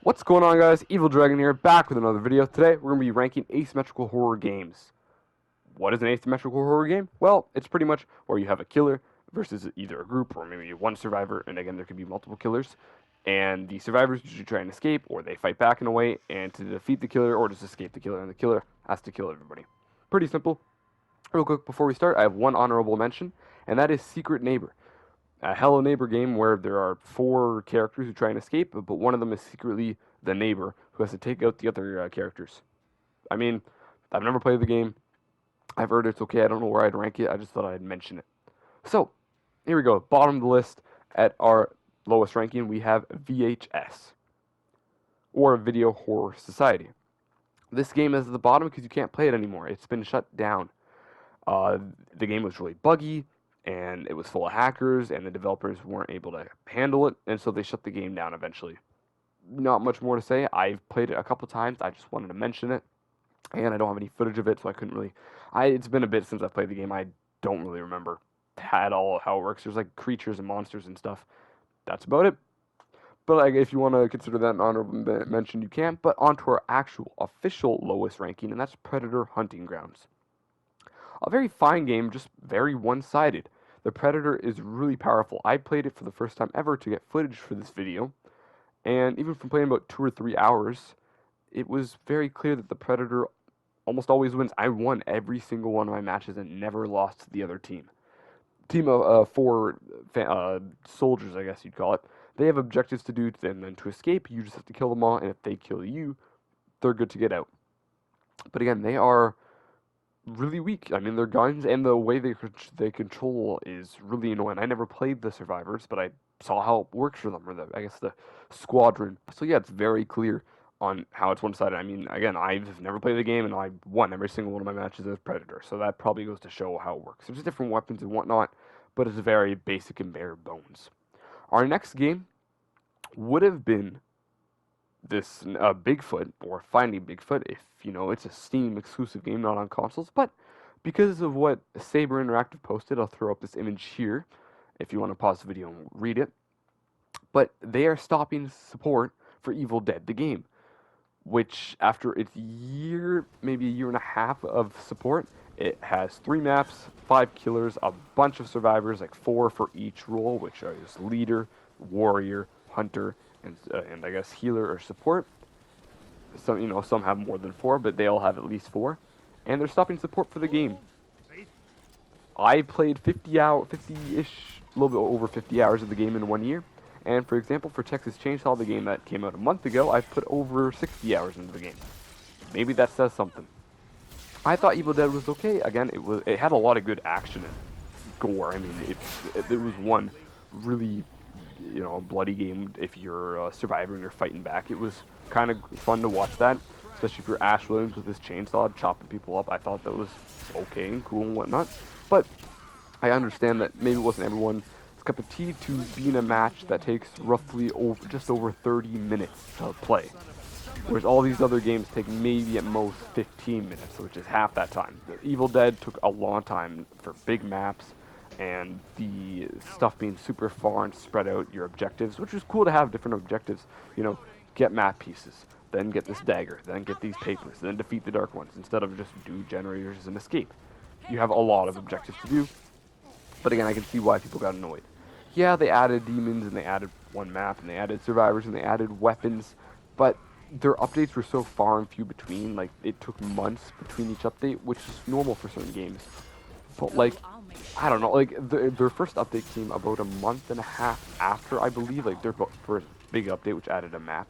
What's going on, guys? Evil Dragon here, back with another video. Today, we're going to be ranking asymmetrical horror games. What is an asymmetrical horror game? Well, it's pretty much where you have a killer versus either a group or maybe one survivor, and again, there could be multiple killers. And the survivors usually try and escape, or they fight back in a way, and to defeat the killer, or just escape the killer, and the killer has to kill everybody. Pretty simple. Real quick, before we start, I have one honorable mention, and that is Secret Neighbor. A Hello Neighbor game where there are 4 characters who try and escape, but one of them is secretly the neighbor who has to take out the other characters. I mean, I've never played the game. I've heard it's okay. I don't know where I'd rank it. I just thought I'd mention it. So, here we go. Bottom of the list at our lowest ranking, we have VHS, or Video Horror Society. This game is at the bottom because you can't play it anymore. It's been shut down. The game was really buggy, and it was full of hackers, and the developers weren't able to handle it, and so they shut the game down eventually. Not much more to say. I've played it a couple times. I just wanted to mention it, and I don't have any footage of it, so I couldn't really. It's been a bit since I played the game. I don't really remember at all how it works. There's like creatures and monsters and stuff. That's about it. But like, if you want to consider that an honorable mention, you can. But on to our actual official lowest ranking, and that's Predator Hunting Grounds. A very fine game, just very one-sided. The Predator is really powerful. I played it for the first time ever to get footage for this video, and even from playing about 2 or 3 hours, it was very clear that the Predator almost always wins. I won every single one of my matches and never lost to the other team. Team of 4 soldiers, I guess you'd call it. They have objectives to do, and then to escape, you just have to kill them all, and if they kill you, they're good to get out. But again, they are really weak. I mean, their guns and the way they control is really annoying. I never played the survivors, but I saw how it works for them, or I guess the squadron. So yeah, it's very clear on how it's one-sided. I mean, again, I've never played the game, and I won every single one of my matches as Predator, so that probably goes to show how it works. There's different weapons and whatnot, but it's very basic and bare bones. Our next game would have been this Bigfoot, or Finding Bigfoot, if you know, it's a Steam exclusive game, not on consoles, but because of what Saber Interactive posted, I'll throw up this image here if you want to pause the video and read it. But they are stopping support for Evil Dead, the game, which after its year, maybe a year and a half of support, it has 3 maps, 5 killers, a bunch of survivors, like 4 for each role, which are just leader, warrior, hunter, and I guess healer or support. Some have more than 4, but they all have at least 4, and they're stopping support for the game. I played 50-ish, a little bit over 50 hours of the game in 1 year, and for example, for Texas Chainsaw, the game that came out a month ago, I've put over 60 hours into the game. Maybe that says something. I thought Evil Dead was okay. Again, it had a lot of good action and gore. I mean, there was one really, bloody game. If you're a survivor and you're fighting back, it was kind of fun to watch that, especially for Ash Williams with his chainsaw chopping people up. I thought that was okay and cool and whatnot, but I understand that maybe it wasn't everyone's cup of tea to be in a match that takes roughly just over 30 minutes to play, whereas all these other games take maybe at most 15 minutes, which is half that time. The Evil Dead took a long time for big maps, and the stuff being super far and spread out your objectives, which is cool to have different objectives. Get map pieces, then get this dagger, then get these papers, then defeat the dark ones, instead of just do generators and escape. You have a lot of objectives to do, but again, I can see why people got annoyed. Yeah, they added demons, and they added 1 map, and they added survivors, and they added weapons, but their updates were so far and few between. Like, it took months between each update, which is normal for certain games. But like, I don't know, like their first update came about a month and a half after, I believe, like their first big update, which added a map.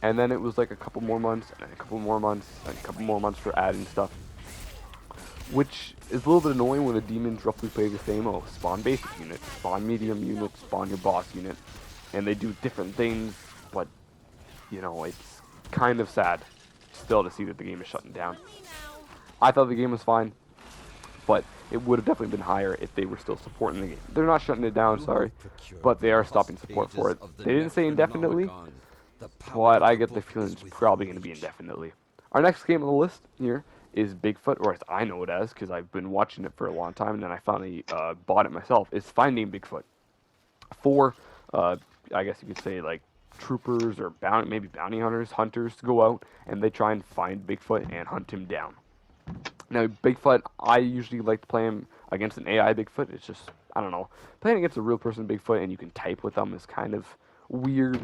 And then it was like a couple more months, and then a couple more months, and a couple more months for adding stuff. Which is a little bit annoying when the demons roughly play the same. Oh, spawn basic unit, spawn medium unit, spawn your boss unit. And they do different things, but, it's kind of sad still to see that the game is shutting down. I thought the game was fine, but it would have definitely been higher if they were still supporting the game. They're not shutting it down, sorry, but they are stopping support for it. They didn't say indefinitely, but I get the feeling it's probably going to be indefinitely. Our next game on the list here is Bigfoot, or as I know it as, because I've been watching it for a long time, and then I finally bought it myself, is Finding Bigfoot. 4, I guess you could say, like, troopers or bounty hunters go out and they try and find Bigfoot and hunt him down. Now, Bigfoot, I usually like to play him against an AI Bigfoot. It's just, I don't know, playing against a real person Bigfoot and you can type with them is kind of weird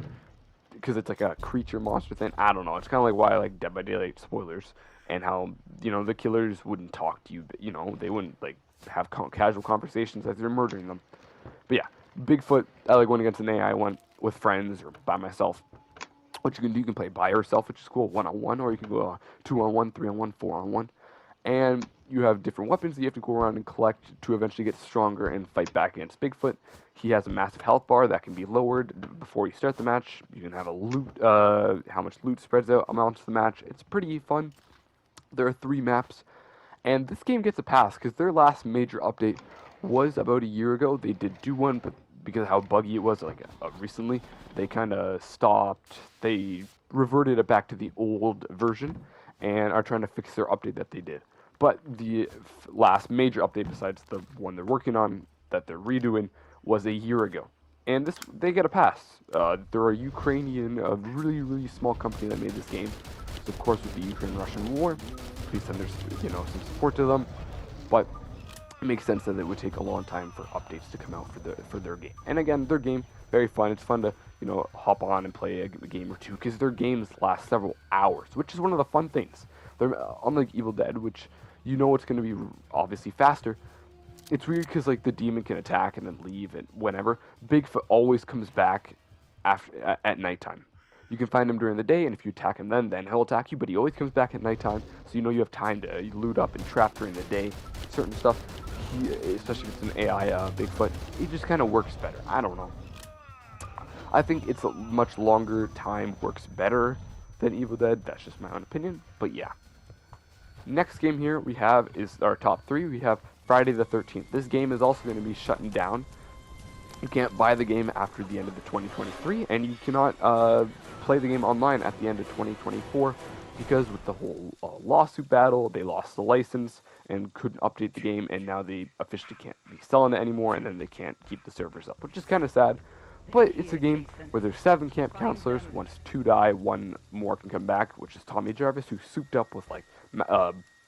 because it's like a creature monster thing. I don't know. It's kind of like why I like Dead by Daylight spoilers and how, the killers wouldn't talk to you. They wouldn't like have casual conversations as they're murdering them. But yeah, Bigfoot, I like going against an AI one with friends or by myself. What you can do, you can play by yourself, which is cool, 1-on-1, or you can go 2-on-1, 3-on-1, 4-on-1. And you have different weapons that you have to go around and collect to eventually get stronger and fight back against Bigfoot. He has a massive health bar that can be lowered before you start the match. You can have a loot, how much loot spreads out amongst the match. It's pretty fun. There are 3 maps, and this game gets a pass because their last major update was about a year ago. They did do one, but because of how buggy it was, like recently, they kind of stopped. They reverted it back to the old version and are trying to fix their update that they did. But the last major update, besides the one they're working on that they're redoing, was a year ago. And they get a pass. They're a Ukrainian, a really, really small company that made this game. So of course, with the Ukraine-Russian war, please send some support to them. But it makes sense that it would take a long time for updates to come out for their game. And again, their game, very fun. It's fun to hop on and play a game or two because their games last several hours, which is one of the fun things. They're unlike Evil Dead, which it's going to be obviously faster. It's weird because like the demon can attack and then leave and whenever. Bigfoot always comes back at nighttime. You can find him during the day, and if you attack him then he'll attack you. But he always comes back at nighttime, so you have time to loot up and trap during the day. Certain stuff, especially if it's an AI Bigfoot, it just kind of works better. I don't know. I think it's a much longer time works better than Evil Dead. That's just my own opinion, but yeah. Next game here we have is our top 3. We have Friday the 13th. This game is also going to be shutting down. You can't buy the game after the end of the 2023, and you cannot play the game online at the end of 2024 because with the whole lawsuit battle, they lost the license and couldn't update the game, and now they officially can't be selling it anymore, and then they can't keep the servers up, which is kind of sad. But it's a game where there's 7 camp counselors. Once 2 die, 1 more can come back, which is Tommy Jarvis, who's souped up with like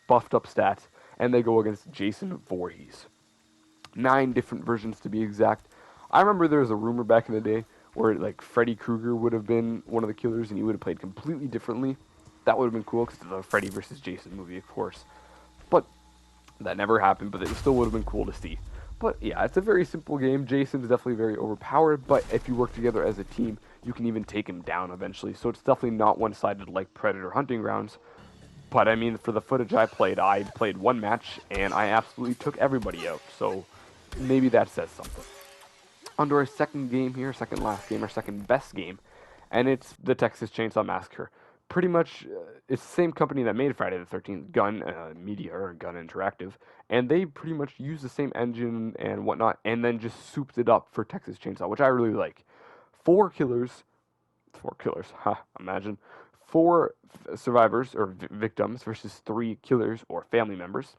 buffed up stats, and they go against Jason Voorhees. 9 different versions to be exact. I remember there was a rumor back in the day where like Freddy Krueger would have been one of the killers, and he would have played completely differently. That would have been cool because of the Freddy vs. Jason movie, of course. But that never happened, but it still would have been cool to see. But yeah, it's a very simple game. Jason's definitely very overpowered, but if you work together as a team, you can even take him down eventually. So it's definitely not one-sided like Predator Hunting Grounds. But I mean, for the footage I played 1 match, and I absolutely took everybody out. So maybe that says something. On to our second game here, second last game, our second best game, and it's the Texas Chainsaw Massacre. Pretty much, it's the same company that made Friday the 13th, Gun Media, or Gun Interactive, and they pretty much used the same engine and whatnot, and then just souped it up for Texas Chainsaw, which I really like. 4 killers, imagine, 4 survivors, or victims, versus 3 killers, or family members.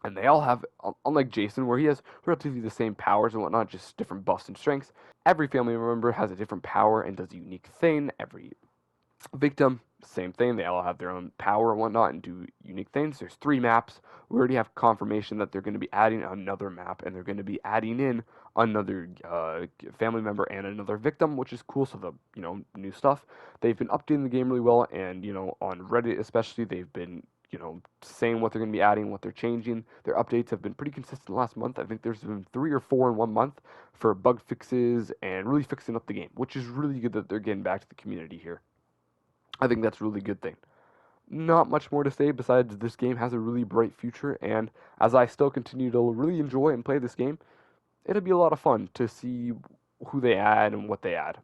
And they all have, unlike Jason, where he has relatively the same powers and whatnot, just different buffs and strengths, every family member has a different power and does a unique thing. Every victim, same thing. They all have their own power and whatnot and do unique things. There's 3 maps. We already have confirmation that they're going to be adding another map, and they're going to be adding in another family member and another victim, which is cool. So the new stuff. They've been updating the game really well, and on Reddit especially, they've been saying what they're going to be adding, what they're changing. Their updates have been pretty consistent last month. I think there's been 3 or 4 in 1 month for bug fixes and really fixing up the game, which is really good that they're getting back to the community here. I think that's a really good thing. Not much more to say besides this game has a really bright future, and as I still continue to really enjoy and play this game, it'll be a lot of fun to see who they add and what they add.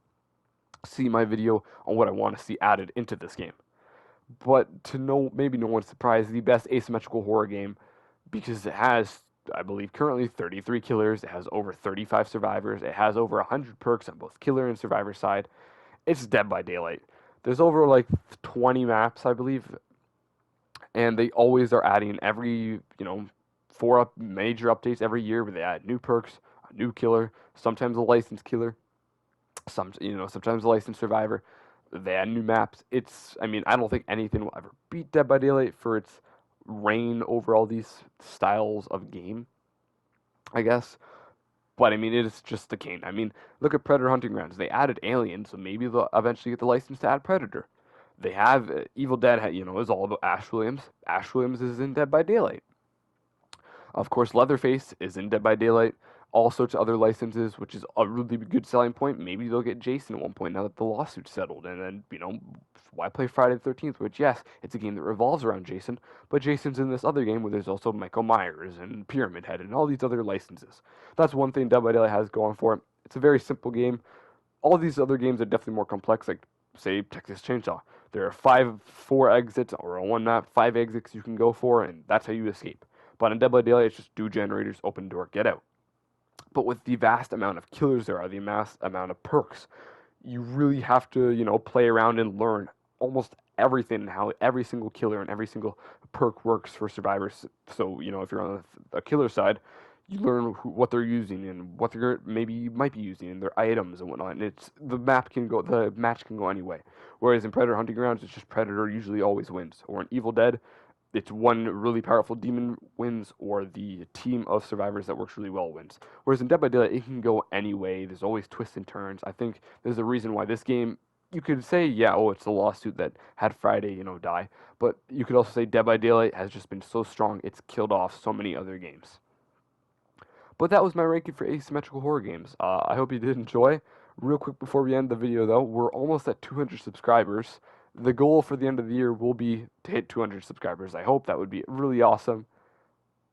See my video on what I want to see added into this game. But maybe no one's surprised, the best asymmetrical horror game, because it has, I believe, currently 33 killers, it has over 35 survivors, it has over 100 perks on both killer and survivor side. It's Dead by Daylight. There's over like 20 maps, I believe, and they always are adding every, 4 major updates every year where they add new perks, a new killer, sometimes a licensed killer. Sometimes Licensed Survivor, they add new maps. I don't think anything will ever beat Dead by Daylight for its reign over all these styles of game, I guess. But it's just the cane. Look at Predator Hunting Grounds. They added aliens, so maybe they'll eventually get the license to add Predator. They have Evil Dead, is all about Ash Williams. Ash Williams is in Dead by Daylight. Of course, Leatherface is in Dead by Daylight. All sorts of other licenses, which is a really good selling point. Maybe they'll get Jason at one point now that the lawsuit's settled. And then, why play Friday the 13th? Which, yes, it's a game that revolves around Jason, but Jason's in this other game where there's also Michael Myers and Pyramid Head and all these other licenses. That's one thing Dead by Daylight has going for it. It's a very simple game. All these other games are definitely more complex, like, say, Texas Chainsaw. There are four exits, or on one map, 5 exits you can go for, and that's how you escape. But in Dead by Daylight, it's just do generators, open door, get out. But with the vast amount of killers there are, the vast amount of perks, you really have to, play around and learn almost everything, how every single killer and every single perk works for survivors. So, if you're on the killer side, you learn what they're using and what they're maybe might be using and their items and whatnot. And the match can go any way. Whereas in Predator Hunting Grounds, it's just Predator usually always wins. Or in Evil Dead, it's one really powerful demon wins, or the team of survivors that works really well wins. Whereas in Dead by Daylight, it can go any way. There's always twists and turns. I think there's a reason why this game, you could say, yeah, it's the lawsuit that had Friday, die. But you could also say Dead by Daylight has just been so strong, it's killed off so many other games. But that was my ranking for asymmetrical horror games. I hope you did enjoy. Real quick before we end the video, though, we're almost at 200 subscribers. The goal for the end of the year will be to hit 200 subscribers. I hope that would be really awesome.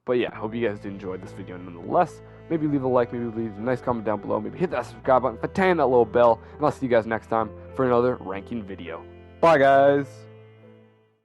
But yeah, I hope you guys did enjoy this video nonetheless. Maybe leave a like, maybe leave a nice comment down below, maybe hit that subscribe button, tang that little bell, and I'll see you guys next time for another ranking video. Bye, guys!